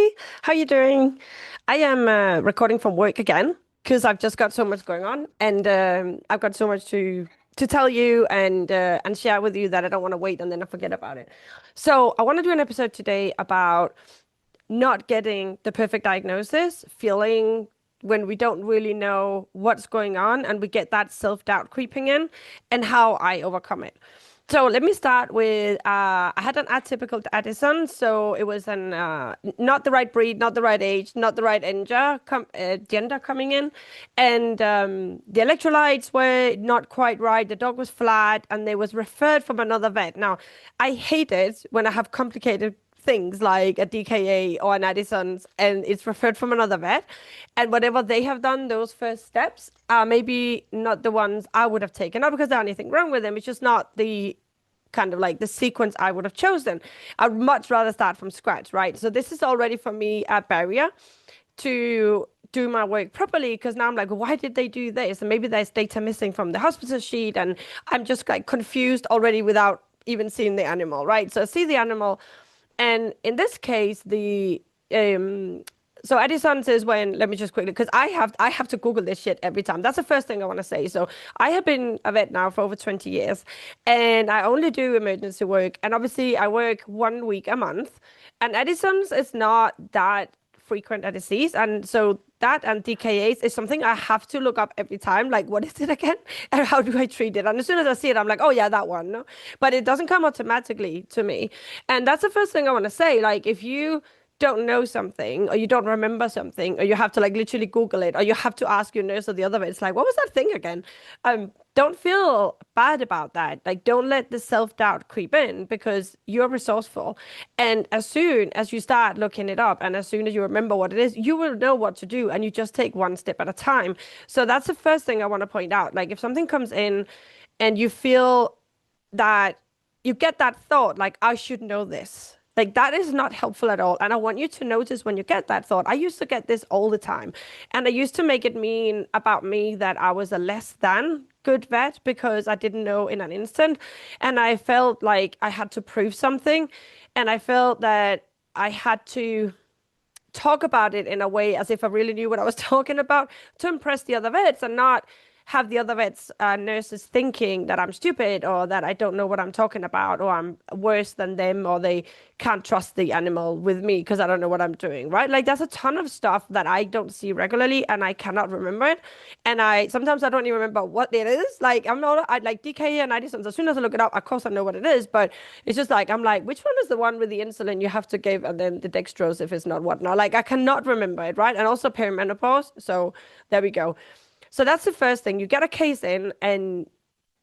Hi, how you doing? I am recording from work again because I've just got so much going on, and I've got so much to tell you and share with you that I don't want to wait and then I forget about it. So I want to do an episode today about not getting the perfect diagnosis, feeling when we don't really know what's going on and we get that self-doubt creeping in, and how I overcome it. So let me start with I had an atypical Addison, so it was an not the right breed, not the right age, not the right gender coming in, and the electrolytes were not quite right. The dog was flat, and they was referred from another vet. Now, I hate it when I have complicated things like a DKA or an Addison's and it's referred from another vet. And whatever they have done, those first steps are maybe not the ones I would have taken. Not because there's anything wrong with them, it's just not the kind of like the sequence I would have chosen. I'd much rather start from scratch, right? So this is already for me a barrier to do my work properly because now I'm like, why did they do this? And maybe there's data missing from the hospital sheet, and I'm just like confused already without even seeing the animal, right? So I see the animal, and in this case, the so Addison's is when, let me just quickly, because I have to Google this shit every time. That's the first thing I want to say. So I have been a vet now for over 20 years, and I only do emergency work. And obviously, I work 1 week a month. And Addison's is not that frequent a disease, and so that and DKAs is something I have to look up every time. Like, what is it again? And how do I treat it? And as soon as I see it, I'm like, oh yeah, that one. No? But it doesn't come automatically to me. And that's the first thing I want to say. Like, if you don't know something or you don't remember something or you have to like literally Google it or you have to ask your nurse or the other way, it's like, what was that thing again? Don't feel bad about that. Like, don't let the self-doubt creep in because you're resourceful. And as soon as you start looking it up and as soon as you remember what it is, you will know what to do and you just take one step at a time. So that's the first thing I want to point out. Like, if something comes in and you feel that you get that thought, like, I should know this. Like, that is not helpful at all. And I want you to notice when you get that thought. I used to get this all the time. And I used to make it mean about me that I was a less than good vet because I didn't know in an instant. And I felt like I had to prove something. And I felt that I had to talk about it in a way as if I really knew what I was talking about to impress the other vets and not have the other vets nurses thinking that I'm stupid or that I don't know what I'm talking about or I'm worse than them or they can't trust the animal with me because I don't know what I'm doing, right? Like, there's a ton of stuff that I don't see regularly and I cannot remember it. And I sometimes I don't even remember what it is. Like, I'm not I like DK and Addison's. As soon as I look it up, of course I know what it is, but it's just like I'm like, which one is the one with the insulin you have to give and then the dextrose if it's not whatnot? Like, I cannot remember it, right? And also perimenopause. So there we go. So that's the first thing. You get a case in and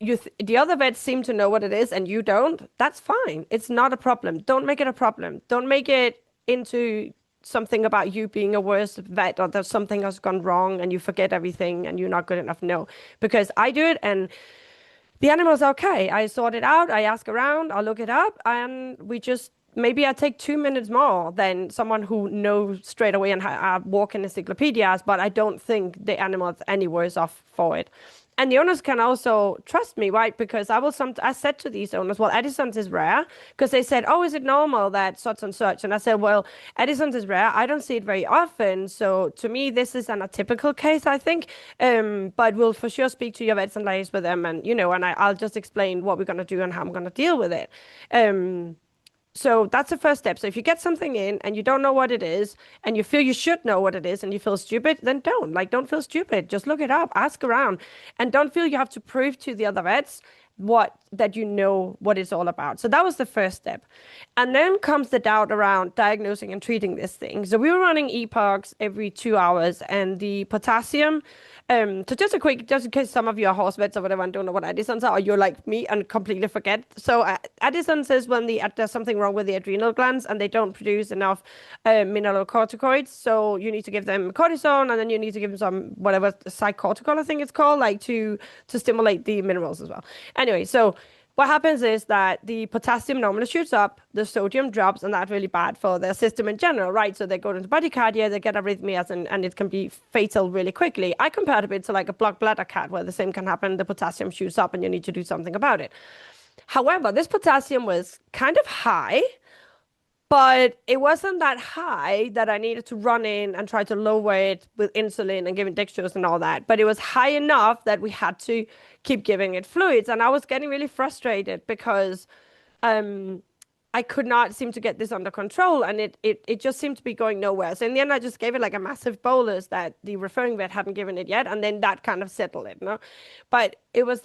the other vets seem to know what it is and you don't. That's fine. It's not a problem. Don't make it a problem. Don't make it into something about you being a worse vet or that something has gone wrong and you forget everything and you're not good enough. No, because I do it and the animal's okay. I sort it out. I ask around. I look it up and we just maybe I take 2 minutes more than someone who knows straight away and walk in encyclopedias, but I don't think the animal's any worse off for it. And the owners can also trust me, right? Because I said to these owners, well, Addison's is rare because they said, oh, is it normal that such and such? And I said, well, Addison's is rare. I don't see it very often. So to me, this is an atypical case, I think. But we'll for sure speak to your vets and liaise with them and, and I'll just explain what we're going to do and how I'm going to deal with it. So that's the first step. So if you get something in and you don't know what it is and you feel you should know what it is and you feel stupid, then don't. Like, don't feel stupid. Just look it up, ask around, and don't feel you have to prove to the other vets that you know what it's all about. So that was the first step. And then comes the doubt around diagnosing and treating this thing. So we were running EPOCs every 2 hours and the potassium. So just in case some of you are horse vets or whatever and don't know what Addison's are, or you're like me and completely forget. So Addison's is when there's something wrong with the adrenal glands and they don't produce enough mineralocorticoids. So you need to give them cortisone and then you need to give them some whatever psychocortical, I think it's called, like to stimulate the minerals as well. Anyway, so what happens is that the potassium normally shoots up, the sodium drops, and that's really bad for their system in general, right? So they go into bradycardia, they get arrhythmias, and it can be fatal really quickly. I compared a bit to like a blocked bladder cat where the same can happen. The potassium shoots up and you need to do something about it. However, this potassium was kind of high, but it wasn't that high that I needed to run in and try to lower it with insulin and giving dextrose and all that. But it was high enough that we had to keep giving it fluids. And I was getting really frustrated because um, I could not seem to get this under control, and it just seemed to be going nowhere. So in the end, I just gave it like a massive bolus that the referring vet hadn't given it yet, and then that kind of settled it, no? But it was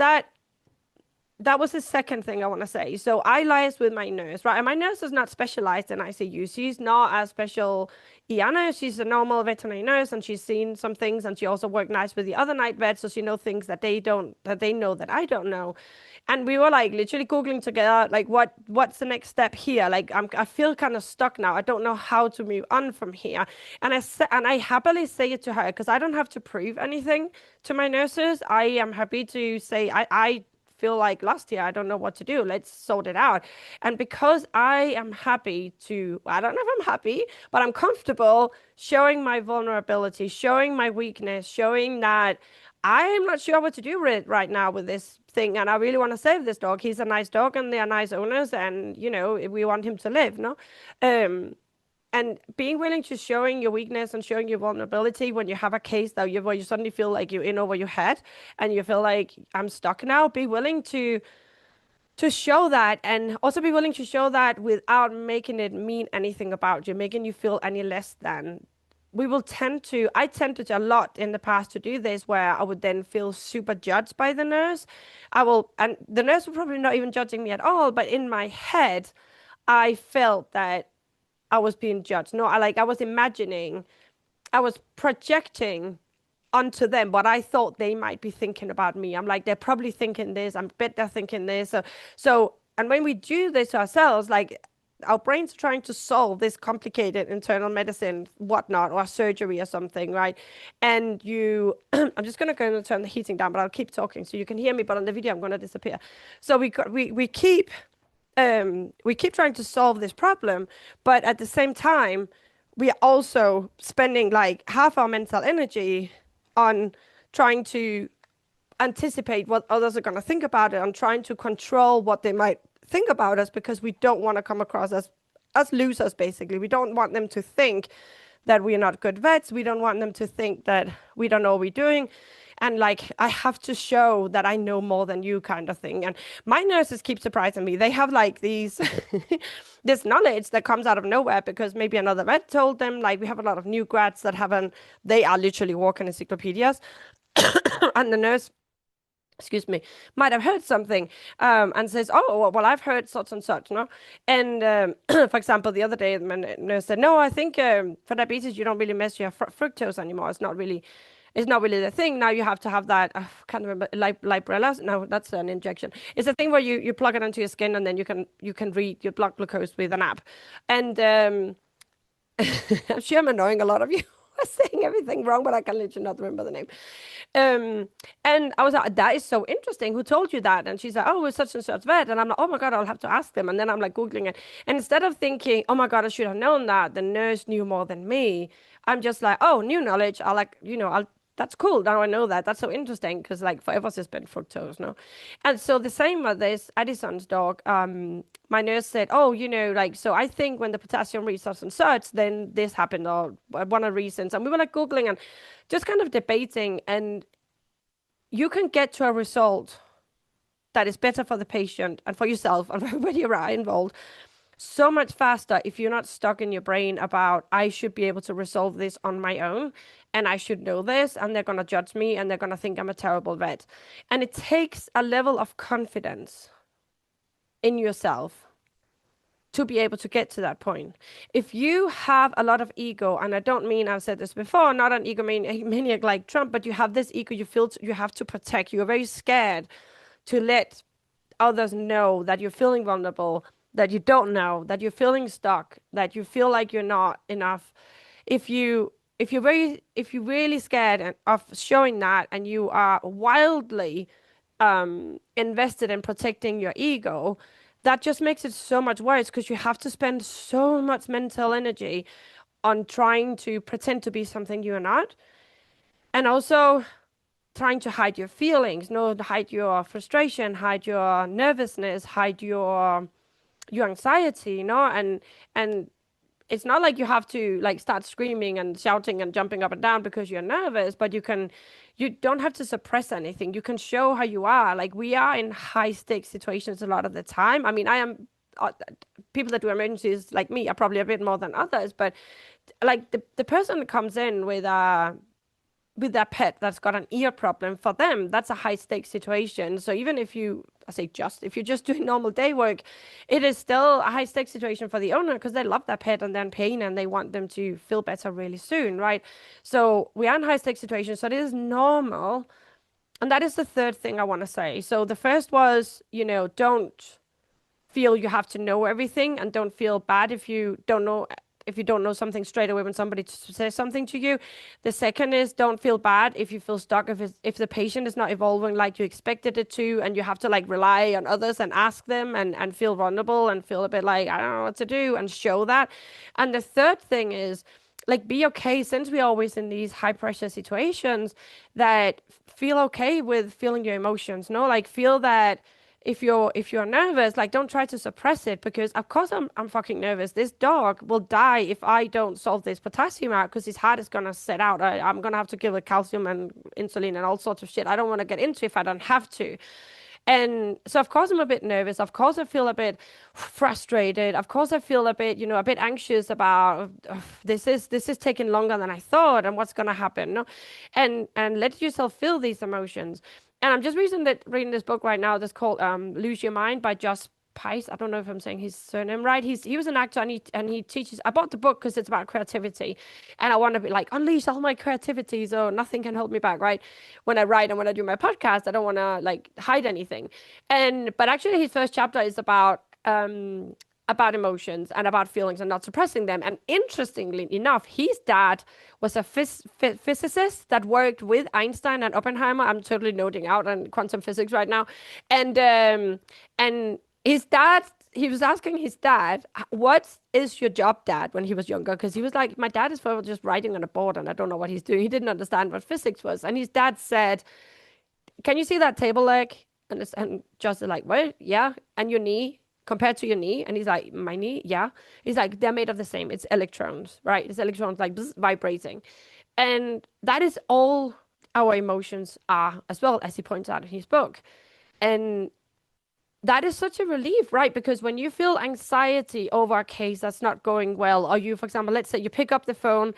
that was the second thing I want to say. So I liaised with my nurse, right? And my nurse is not specialized in ICU. She's not a special ER nurse. She's a normal veterinary nurse, and she's seen some things, and she also worked nice with the other night vets, so she knows things that they know that I don't know. And we were like literally Googling together, like what's the next step here? Like I feel kind of stuck now. I don't know how to move on from here. And I happily say it to her because I don't have to prove anything to my nurses. I am happy to say I feel like last year I don't know what to do. Let's sort it out. And because I am happy to, I don't know if I'm happy, but I'm comfortable showing my vulnerability, showing my weakness, showing that I'm not sure what to do with right now with this thing, and I really want to save this dog. He's a nice dog, and they are nice owners, and we want him to live, no? Um, and being willing to showing your weakness and showing your vulnerability when you have a case that where you suddenly feel like you're in over your head, and you feel like I'm stuck now. Be willing to show that, and also be willing to show that without making it mean anything about you, making you feel any less than. I tended a lot in the past to do this where I would then feel super judged by the nurse. And the nurse would probably not even judging me at all, but in my head, I felt that I was being judged. No, I was imagining, I was projecting onto them what I thought they might be thinking about me. I'm like, they're probably thinking this. I bet they're thinking this. And when we do this to ourselves, like our brains are trying to solve this complicated internal medicine, whatnot, or surgery or something, right? And I'm just gonna go and turn the heating down, but I'll keep talking so you can hear me. But on the video, I'm gonna disappear. So we keep trying to solve this problem, but at the same time, we are also spending like half our mental energy on trying to anticipate what others are going to think about it, on trying to control what they might think about us because we don't want to come across as losers, basically. We don't want them to think that we're not good vets. We don't want them to think that we don't know what we're doing. And like, I have to show that I know more than you kind of thing. And my nurses keep surprising me. They have like this knowledge that comes out of nowhere because maybe another vet told them. Like, we have a lot of new grads that they are literally walking encyclopedias. And the nurse, excuse me, might have heard something and says, oh, well, I've heard such and such, no? And for example, the other day, my nurse said, no, I think for diabetes, you don't really measure your fructose anymore. It's not really the thing. Now you have to have that, I can't remember, Librela? No, that's an injection. It's a thing where you plug it into your skin and then you can read your blood glucose with an app. And I'm sure I'm annoying a lot of you. Saying everything wrong, but I can literally not remember the name. And I was like, that is so interesting. Who told you that? And she's like, oh, it's such and such vet. And I'm like, oh my God, I'll have to ask them. And then I'm like Googling it. And instead of thinking, oh my God, I should have known that, the nurse knew more than me, I'm just like, oh, new knowledge. That's cool. Now I know that. That's so interesting because like forever has been fructose, no? And so the same with this Addison's dog. My nurse said, oh, like, so I think when the potassium reached such and such, then this happened, or one of the reasons. And we were like Googling and just kind of debating, and you can get to a result that is better for the patient and for yourself and for everybody around involved so much faster if you're not stuck in your brain about I should be able to resolve this on my own and I should know this and they're going to judge me and they're going to think I'm a terrible vet. And it takes a level of confidence in yourself to be able to get to that point. If you have a lot of ego, and I don't mean, I've said this before, not an egomaniac like Trump, but you have this ego you feel you have to protect. You're very scared to let others know that you're feeling vulnerable, that you don't know, that you're feeling stuck, that you feel like you're not enough. If you're really scared of showing that, and you are wildly invested in protecting your ego, that just makes it so much worse because you have to spend so much mental energy on trying to pretend to be something you're not, and also trying to hide your feelings, hide your frustration, hide your nervousness, hide your anxiety, and it's not like you have to like start screaming and shouting and jumping up and down because you're nervous, but you don't have to suppress anything. You can show how you are. Like we are in high stakes situations a lot of the time. I mean, I am people that do emergencies like me are probably a bit more than others, but like the person that comes in with their pet that's got an ear problem, for them, that's a high stakes situation. So even if if you're just doing normal day work, it is still a high stakes situation for the owner because they love their pet and they're in pain and they want them to feel better really soon, right? So we are in high stakes situations. So it is normal. And that is the third thing I want to say. So the first was, don't feel you have to know everything and don't feel bad if you don't know something straight away when somebody says something to you. The second is don't feel bad if you feel stuck, if the patient is not evolving like you expected it to, and you have to like rely on others and ask them and feel vulnerable and feel a bit like, I don't know what to do, and show that. And the third thing is like be okay, since we're always in these high pressure situations, that feel okay with feeling your emotions. No, like feel that if you're nervous, like don't try to suppress it, because of course I'm fucking nervous. This dog will die if I don't solve this potassium out, because his heart is gonna set out. I'm gonna have to give it calcium and insulin and all sorts of shit I don't want to get into if I don't have to. And so of course I'm a bit nervous. Of course I feel a bit frustrated. Of course I feel a bit, a bit anxious about this is taking longer than I thought and what's gonna happen. No? And let yourself feel these emotions. And I'm just reading this book right now that's called Lose Your Mind by Josh Pice. I don't know if I'm saying his surname right. He was an actor and he teaches. I bought the book because it's about creativity, and I want to be like unleash all my creativity, so nothing can hold me back, right? When I write and when I do my podcast, I don't want to like hide anything. But actually, his first chapter is about emotions and about feelings and not suppressing them. And interestingly enough, his dad was a physicist that worked with Einstein and Oppenheimer. I'm totally noting out on quantum physics right now. And his dad, he was asking his dad, what is your job, dad, when he was younger? Because he was like, my dad is for just writing on a board and I don't know what he's doing. He didn't understand what physics was. And his dad said, can you see that table leg? And Josh is like, what? Yeah. And your knee? Compared to your knee? And he's like, my knee? Yeah. He's like, they're made of the same. It's electrons, right? It's electrons like bzz, vibrating. And that is all our emotions are, as well, as he points out in his book. And that is such a relief, right? Because when you feel anxiety over a case that's not going well, or you, for example, let's say you pick up the phone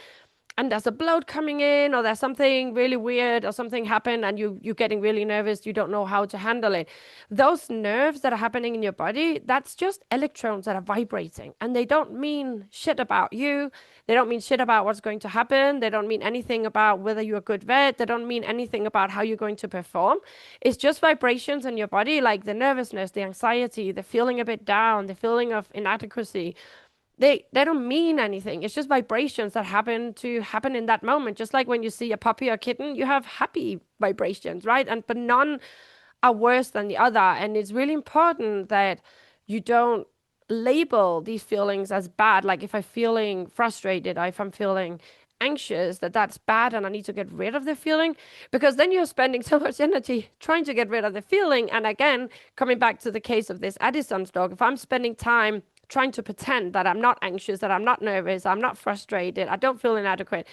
and there's a bloat coming in, or there's something really weird, or something happened and you're getting really nervous, you don't know how to handle it. Those nerves that are happening in your body, that's just electrons that are vibrating, and they don't mean shit about you. They don't mean shit about what's going to happen. They don't mean anything about whether you're a good vet. They don't mean anything about how you're going to perform. It's just vibrations in your body, like the nervousness, the anxiety, the feeling a bit down, the feeling of inadequacy. They don't mean anything. It's just vibrations that happen in that moment. Just like when you see a puppy or kitten, you have happy vibrations, right? But none are worse than the other. And it's really important that you don't label these feelings as bad. Like if I'm feeling frustrated, or if I'm feeling anxious, that's bad and I need to get rid of the feeling, because then you're spending so much energy trying to get rid of the feeling. And again, coming back to the case of this Addison's dog, if I'm spending time trying to pretend that I'm not anxious, that I'm not nervous, I'm not frustrated, I don't feel inadequate,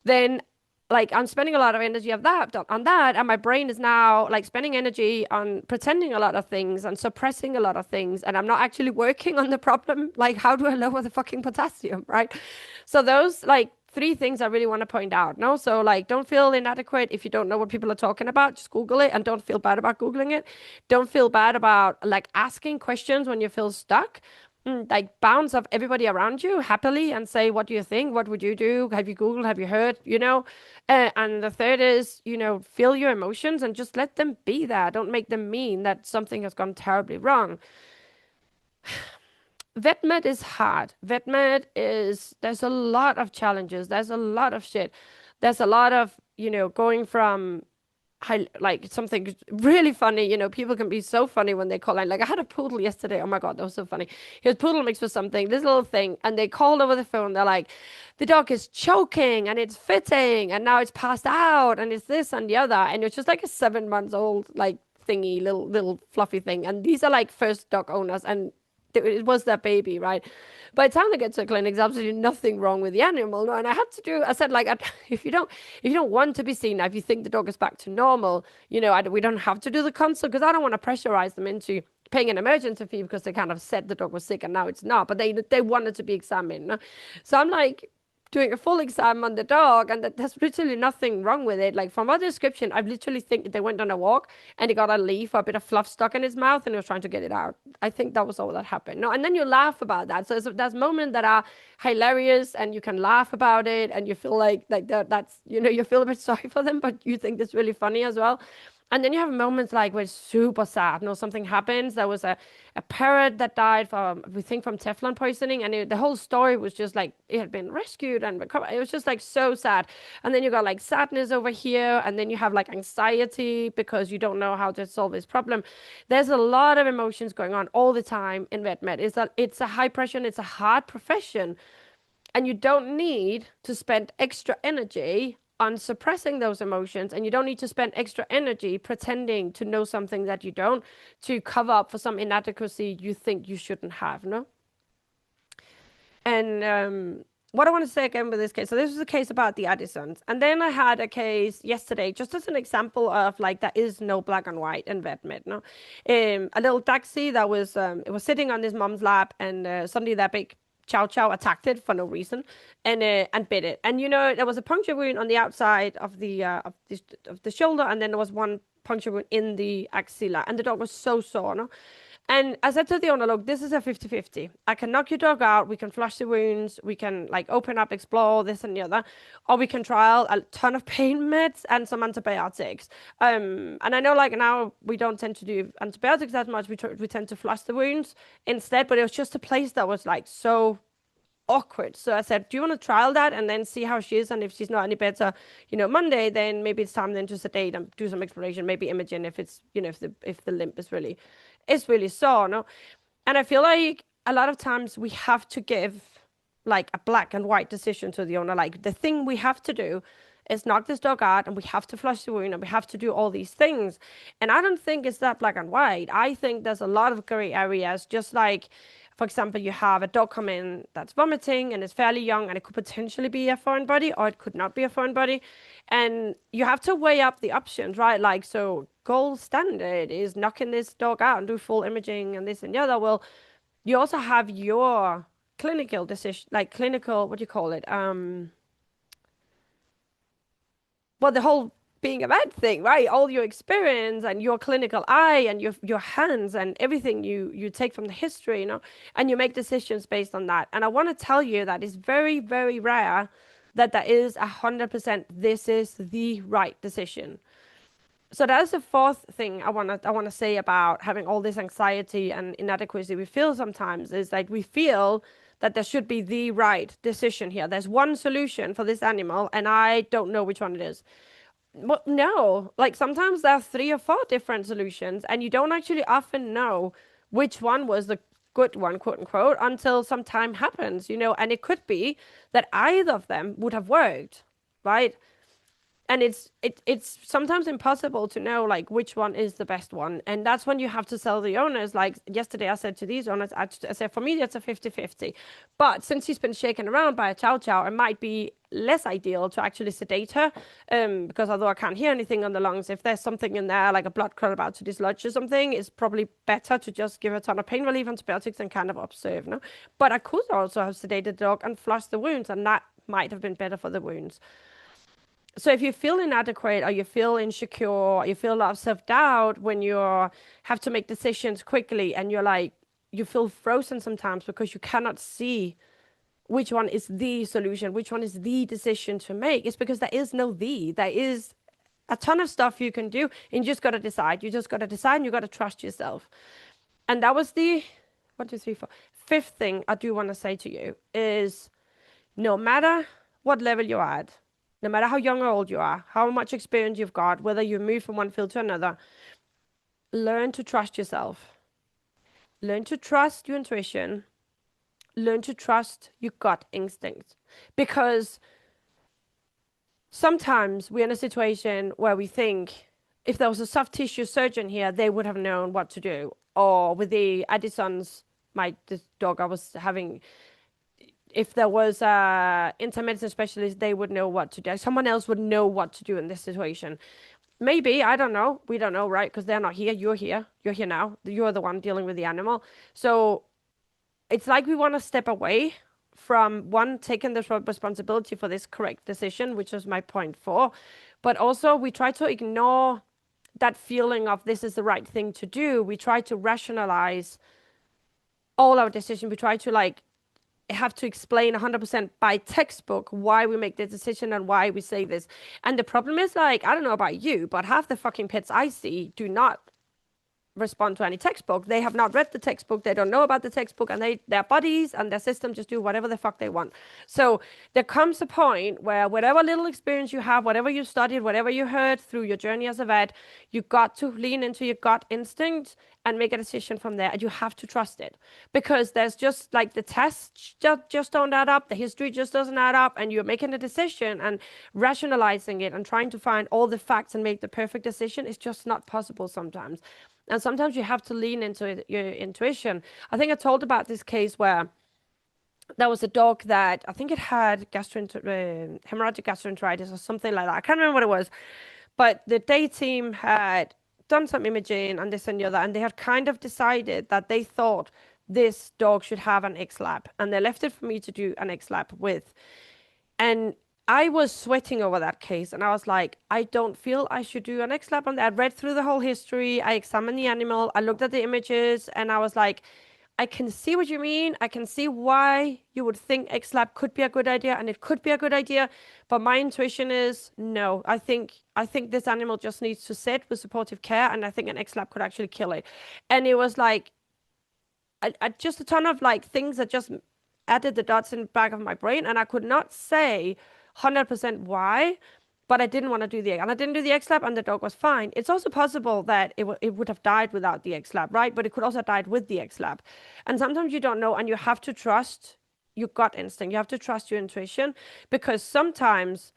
then like I'm spending a lot of energy on that, and my brain is now like spending energy on pretending a lot of things and suppressing a lot of things, and I'm not actually working on the problem. Like, how do I lower the fucking potassium, right? So those like three things I really want to point out. No, so like don't feel inadequate if you don't know what people are talking about. Just Google it, and don't feel bad about Googling it. Don't feel bad about like asking questions when you feel stuck. Like bounce off everybody around you happily and say, what do you think? What would you do? Have you Googled? Have you heard? And the third is, feel your emotions and just let them be there. Don't make them mean that something has gone terribly wrong. Vet med is hard. There's a lot of challenges. There's a lot of shit. There's a lot of, going from like something really funny. People can be so funny when they call in. Like I had a poodle yesterday. Oh my God, that was so funny. He was poodle mixed with something, this little thing, and they called over the phone. They're like, the dog is choking and it's fitting and now it's passed out and it's this and the other. And it's just like a 7 months old, like thingy, little fluffy thing. And these are like first dog owners, and it was their baby, right? By the time they get to the clinic, there's absolutely nothing wrong with the animal. No, and I said, like, if you don't want to be seen, if you think the dog is back to normal, we don't have to do the consult, because I don't want to pressurize them into paying an emergency fee because they kind of said the dog was sick and now it's not, but they wanted to be examined. No? So I'm like doing a full exam on the dog, and there's literally nothing wrong with it. Like, from our description, I literally think they went on a walk and he got a leaf or a bit of fluff stuck in his mouth and he was trying to get it out. I think that was all that happened. No, and then you laugh about that. So there's moments that are hilarious and you can laugh about it and you feel like that's you feel a bit sorry for them, but you think it's really funny as well. And then you have moments like where it's super sad. Something happens. There was a parrot that died from, we think, from Teflon poisoning. And the whole story was just like, it had been rescued and recovered. It was just like so sad. And then you got like sadness over here. And then you have like anxiety because you don't know how to solve this problem. There's a lot of emotions going on all the time in vet med. It's a high pressure and it's a hard profession. And you don't need to spend extra energy on suppressing those emotions, and you don't need to spend extra energy pretending to know something that you don't, to cover up for some inadequacy you think you shouldn't have, no? And what I want to say again with this case, so this was a case about the Addisons, and then I had a case yesterday, just as an example of like there is no black and white in vet med, no? A little Dachshund that was it was sitting on his mom's lap, and suddenly that big Chow Chow attacked it for no reason, and bit it. And there was a puncture wound on the outside of the shoulder, and then there was one puncture wound in the axilla, and the dog was so sore. No? And I said to the owner, look, this is a 50-50. I can knock your dog out, we can flush the wounds, we can like open up, explore this and the other, or we can trial a ton of pain meds and some antibiotics. And I know like now we don't tend to do antibiotics that much, we tend to flush the wounds instead, but it was just a place that was like so awkward. So I said, do you want to trial that and then see how she is? And if she's not any better, Monday, then maybe it's time then to sedate and do some exploration, maybe imaging if it's, if the limp is really sore, no? And I feel like a lot of times we have to give like a black and white decision to the owner. Like the thing we have to do is knock this dog out and we have to flush the wound and we have to do all these things. And I don't think it's that black and white. I think there's a lot of gray areas, just like, for example, you have a dog come in that's vomiting and is fairly young and it could potentially be a foreign body or it could not be a foreign body. And you have to weigh up the options, right? Like, so gold standard is knocking this dog out and do full imaging and this and the other. Well, you also have your clinical decision, like clinical, what do you call it? Well, the whole being a vet thing, right? All your experience and your clinical eye and your hands and everything you take from the history, and you make decisions based on that. And I want to tell you that it's very, very rare that there is 100% this is the right decision. So that's the fourth thing I want to say about having all this anxiety and inadequacy we feel sometimes, is like we feel that there should be the right decision here. There's one solution for this animal and I don't know which one it is. Well, no, like sometimes there are 3 or 4 different solutions and you don't actually often know which one was the good one, quote unquote, until some time happens, and it could be that either of them would have worked, right? And it's sometimes impossible to know like which one is the best one. And that's when you have to tell the owners, like yesterday I said to these owners, I said, for me, that's a 50-50. But since she's been shaken around by a chow chow, it might be less ideal to actually sedate her, because although I can't hear anything on the lungs, if there's something in there, like a blood clot about to dislodge or something, it's probably better to just give her a ton of pain relief antibiotics and kind of observe, no? But I could also have sedated the dog and flushed the wounds, and that might have been better for the wounds. So if you feel inadequate or you feel insecure or you feel a lot of self-doubt when you have to make decisions quickly and you feel frozen sometimes because you cannot see which one is the solution, which one is the decision to make, it's because there is no the. There is a ton of stuff you can do and you just got to decide. You just got to decide and you got to trust yourself. And that was the 1, 2, 3, 4. Fifth thing I do want to say to you is no matter what level you're at, no matter how young or old you are, how much experience you've got, whether you move from one field to another, learn to trust yourself. Learn to trust your intuition. Learn to trust your gut instinct. Because sometimes we're in a situation where we think if there was a soft tissue surgeon here, they would have known what to do. Or with the Addisons, this dog I was having, if there was a intermedicine specialist, they would know what to do. Someone else would know what to do in this situation. Maybe, I don't know. We don't know, right? Because they're not here. You're here. You're here now. You're the one dealing with the animal. So it's like we want to step away from one, taking the responsibility for this correct decision, which is my point 4. But also we try to ignore that feeling of this is the right thing to do. We try to rationalize all our decisions. We try to like have to explain 100% by textbook why we make the decision and why we say this. And the problem is, like, I don't know about you, but half the fucking pets I see do not respond to any textbook. They have not read the textbook. They don't know about the textbook, and their bodies and their system just do whatever the fuck they want. So there comes a point where whatever little experience you have, whatever you studied, whatever you heard through your journey as a vet, you got to lean into your gut instinct and make a decision from there. And you have to trust it, because there's just like the tests just don't add up. The history just doesn't add up. And you're making a decision and rationalizing it and trying to find all the facts and make the perfect decision is just not possible sometimes. And sometimes you have to lean into your intuition. I think I told about this case where there was a dog that I think it had hemorrhagic gastroenteritis or something like that. I can't remember what it was. But the day team had done some imaging and this and the other, and they had kind of decided that they thought this dog should have an X-lab. And they left it for me to do an X-lab with. And I was sweating over that case, and I was like, I don't feel I should do an X-lab on that. I read through the whole history. I examined the animal. I looked at the images, and I was like, I can see what you mean. I can see why you would think X-lab could be a good idea, and it could be a good idea. But my intuition is no. I think this animal just needs to sit with supportive care, and I think an X-lab could actually kill it. And it was like, just a ton of like things that just added the dots in the back of my brain, and I could not say 100% why, but I didn't want to do and I didn't do the X-lab, and the dog was fine. It's also possible that it would have died without the X-lab, right? But it could also have died with the X-lab. And sometimes you don't know, and you have to trust your gut instinct. You have to trust your intuition, because sometimes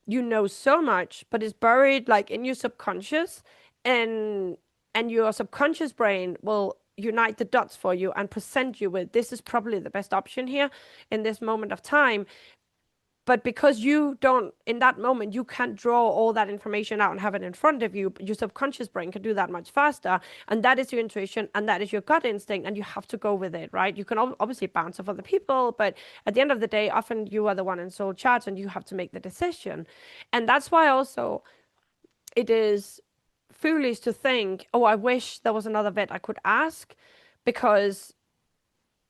you know so much, but it's buried like in your subconscious, and your subconscious brain will unite the dots for you and present you with, this is probably the best option here in this moment of time. But because you don't, in that moment, you can't draw all that information out and have it in front of you, your subconscious brain can do that much faster. And that is your intuition, and that is your gut instinct, and you have to go with it, right? You can obviously bounce off other people, but at the end of the day, often you are the one in sole charge, and you have to make the decision. And that's why also it is foolish to think, oh, I wish there was another vet I could ask, because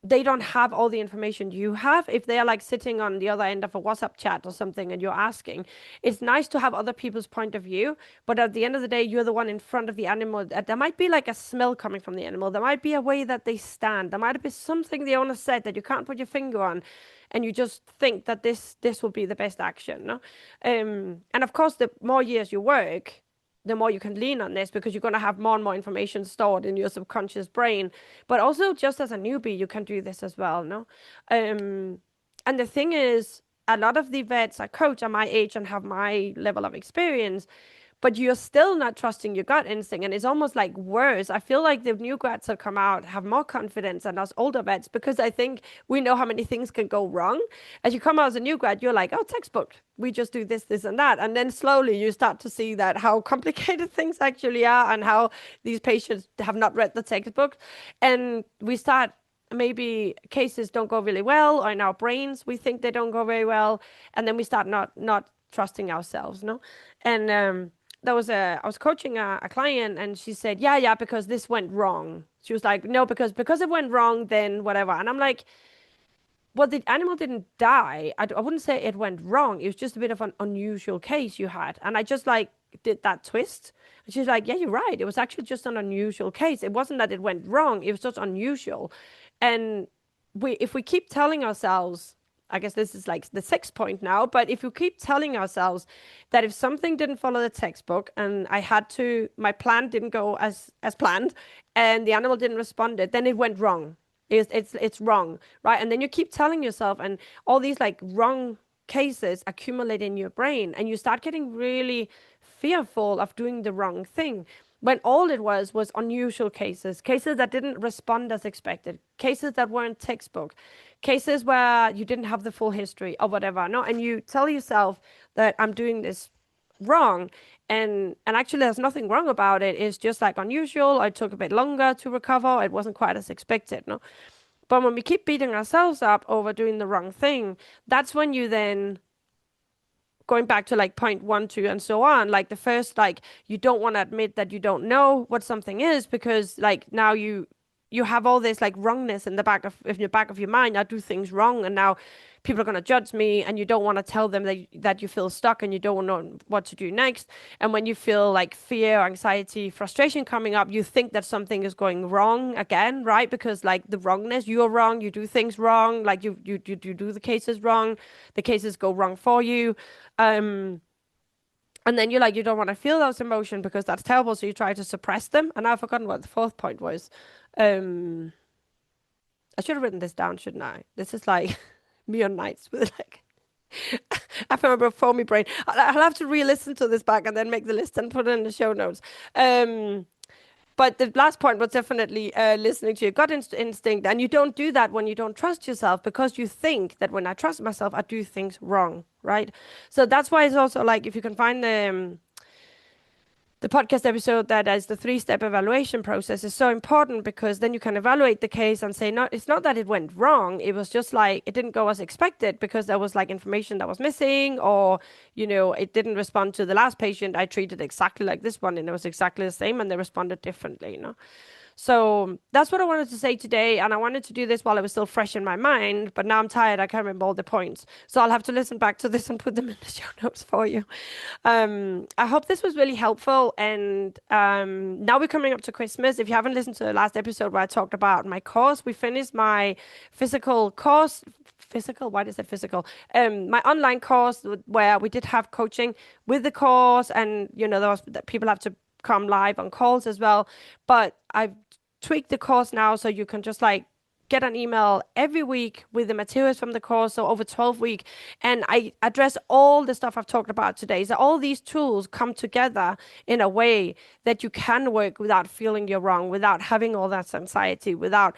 they don't have all the information you have. If they are like sitting on the other end of a WhatsApp chat or something and you're asking, it's nice to have other people's point of view, but at the end of the day, you're the one in front of the animal. There might be like a smell coming from the animal. There might be a way that they stand. There might be something the owner said that you can't put your finger on, and you just think that this will be the best action, no? And of course, the more years you work, the more you can lean on this, because you're going to have more and more information stored in your subconscious brain. But also, just as a newbie, you can do this as well, no? And the thing is, a lot of the vets I coach are my age and have my level of experience, but you're still not trusting your gut instinct. And it's almost like worse. I feel like the new grads that come out have more confidence than us older vets, because I think we know how many things can go wrong. As you come out as a new grad, you're like, oh, textbook, we just do this, this, and that. And then slowly you start to see that how complicated things actually are, and how these patients have not read the textbook. And we start, maybe cases don't go really well, or in our brains we think they don't go very well, and then we start not trusting ourselves, no? And I was coaching a client, and she said, yeah, because this went wrong. She was like, no, because it went wrong, then whatever. And I'm like, well, the animal didn't die. I wouldn't say it went wrong. It was just a bit of an unusual case you had. And I just like did that twist. And she's like, yeah, you're right. It was actually just an unusual case. It wasn't that it went wrong. It was just unusual. And if we keep telling ourselves, I guess this is like the 6th point now, but if you keep telling ourselves that if something didn't follow the textbook, and my plan didn't go as planned, and the animal didn't respond, then it went wrong. It's wrong, right? And then you keep telling yourself, and all these like wrong cases accumulate in your brain, and you start getting really fearful of doing the wrong thing. when all it was unusual cases that didn't respond as expected, cases that weren't textbook, cases where you didn't have the full history or whatever. No, and you tell yourself that I'm doing this wrong, and actually there's nothing wrong about it. It's just like unusual. It took a bit longer to recover. It wasn't quite as expected. No, but when we keep beating ourselves up over doing the wrong thing, that's when you then going back to like point one, two, and so on, like the first, like you don't want to admit that you don't know what something is because like now you have all this like wrongness in the back of your mind. I do things wrong, and now people are going to judge me, and you don't want to tell them that you feel stuck and you don't know what to do next. And when you feel like fear, anxiety, frustration coming up, you think that something is going wrong again, right? Because like the wrongness, you're wrong, you do things wrong, like you do the cases wrong, the cases go wrong for you. um and then you're like, you don't want to feel those emotions because that's terrible, so you try to suppress them. And I've forgotten what the fourth point was. um I should have written this down, shouldn't I? This is like me on nights with like I remember a foamy brain. I'll have to re-listen to this back and then make the list and put it in the show notes. But the last point was definitely listening to your gut instinct. And you don't do that when you don't trust yourself, because you think that when I trust myself, I do things wrong, right? So that's why it's also like, if you can find the podcast episode that is the 3-step evaluation process, is so important, because then you can evaluate the case and say, no, it's not that it went wrong. It was just like it didn't go as expected because there was like information that was missing, or, it didn't respond to the last patient I treated exactly like this one, and it was exactly the same and they responded differently. So that's what I wanted to say today. And I wanted to do this while it was still fresh in my mind, but now I'm tired. I can't remember all the points. So I'll have to listen back to this and put them in the show notes for you. I hope this was really helpful. And now we're coming up to Christmas. If you haven't listened to the last episode where I talked about my course, we finished my physical course. Physical? Why is it physical? My online course, where we did have coaching with the course, and there was that people have to come live on calls as well. But I've tweaked the course now, so you can just like get an email every week with the materials from the course, so over 12 weeks, and I address all the stuff I've talked about today. So all these tools come together in a way that you can work without feeling you're wrong, without having all that anxiety, without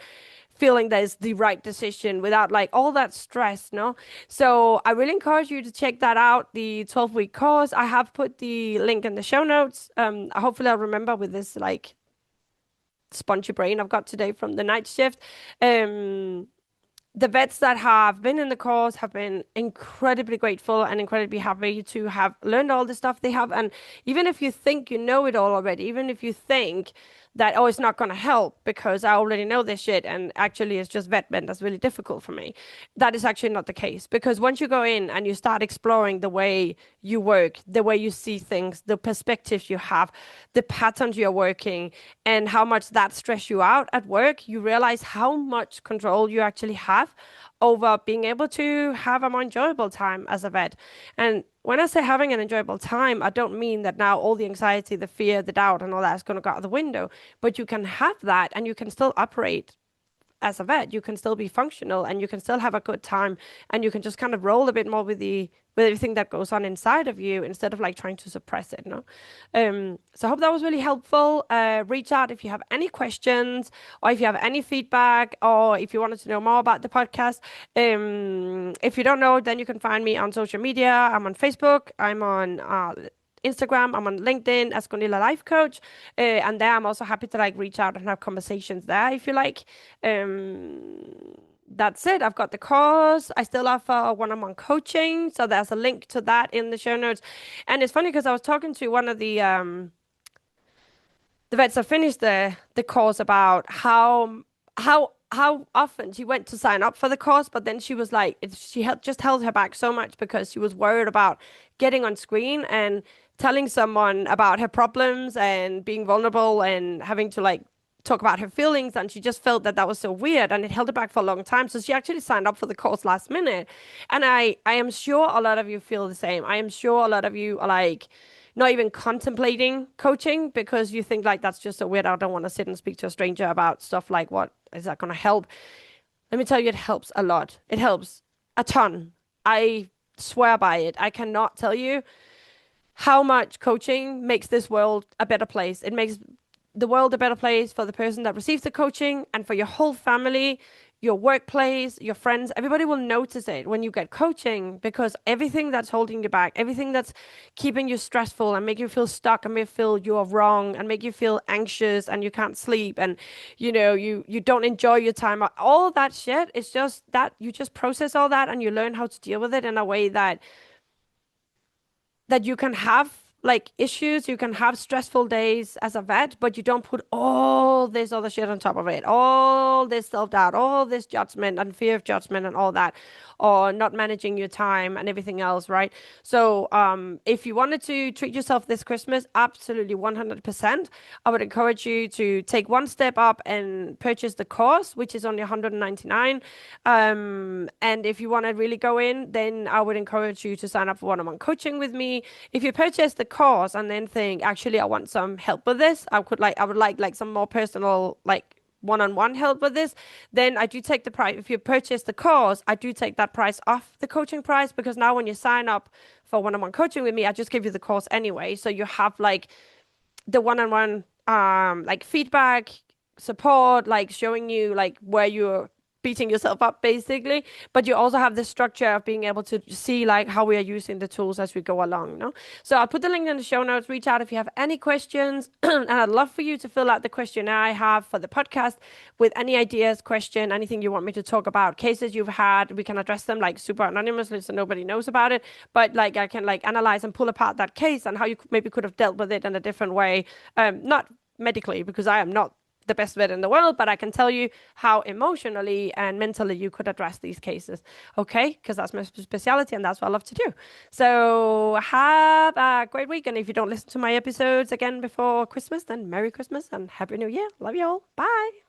feeling that is the right decision, without like all that stress. No, so I really encourage you to check that out, the 12-week course. I have put the link in the show notes. Hopefully I'll remember with this like spongy brain I've got today from the night shift. The vets that have been in the course have been incredibly grateful and incredibly happy to have learned all the stuff they have. And even if you think you know it all already, even if you think that, oh, it's not going to help because I already know this shit, and actually it's just vet men that's really difficult for me, that is actually not the case. Because once you go in and you start exploring the way you work, the way you see things, the perspectives you have, the patterns you're working, and how much that stress you out at work, you realize how much control you actually have over being able to have a more enjoyable time as a vet. And when I say having an enjoyable time, I don't mean that now all the anxiety, the fear, the doubt, and all that is going to go out the window. But you can have that and you can still operate as a vet. You can still be functional and you can still have a good time, and you can just kind of roll a bit more with everything that goes on inside of you, instead of like trying to suppress it. So I hope that was really helpful. Reach out if you have any questions, or if you have any feedback, or if you wanted to know more about the podcast. If you don't know, then you can find me on social media. I'm on Facebook, I'm on Instagram, I'm on LinkedIn as Gunilla Life Coach, and there I'm also happy to like reach out and have conversations there if you like. That's it. I've got the course. I still offer one-on-one coaching, so there's a link to that in the show notes. And it's funny because I was talking to one of the vets that finished the course about how often she went to sign up for the course, but then she was like, she just held her back so much because she was worried about getting on screen and telling someone about her problems and being vulnerable and having to like talk about her feelings, and she just felt that was so weird, and it held her back for a long time. So she actually signed up for the course last minute. And I am sure a lot of you feel the same. I am sure a lot of you are like not even contemplating coaching because you think like that's just so weird. I don't want to sit and speak to a stranger about stuff like, what is that going to help? Let me tell you, it helps a lot. It helps a ton. I swear by it. I cannot tell you how much coaching makes this world a better place. It makes the world a better place for the person that receives the coaching and for your whole family, your workplace, your friends. Everybody will notice it when you get coaching because everything that's holding you back, everything that's keeping you stressful and make you feel stuck and make you feel you're wrong and make you feel anxious and you can't sleep and you don't enjoy your time. All that shit, it's just that you just process all that and you learn how to deal with it in a way that you can have like issues, you can have stressful days as a vet, but you don't put all this other shit on top of it, all this self-doubt, all this judgment and fear of judgment and all that, or not managing your time and everything else, right? So, if you wanted to treat yourself this Christmas, absolutely 100%, I would encourage you to take one step up and purchase the course, which is only 199. And if you want to really go in, then I would encourage you to sign up for one-on-one coaching with me. If you purchase the course and then think, actually, I want some help with this, I would like some more personal, like one-on-one help with this, then I do take the price. If you purchase the course, I do take that price off the coaching price because now when you sign up for one-on-one coaching with me, I just give you the course anyway. So you have like the one-on-one like feedback, support, like showing you like where you're beating yourself up basically, but you also have the structure of being able to see like how we are using the tools as we go along, no? So I'll put the link in the show notes. Reach out if you have any questions and I'd love for you to fill out the questionnaire I have for the podcast with any ideas, question, anything you want me to talk about, cases you've had. We can address them like super anonymously so nobody knows about it, but like I can like analyze and pull apart that case and how you maybe could have dealt with it in a different way, not medically because I am not the best vet in the world, but I can tell you how emotionally and mentally you could address these cases. Okay, because that's my specialty and that's what I love to do. So have a great week. And if you don't listen to my episodes again before Christmas, then Merry Christmas and Happy New Year. Love you all. Bye.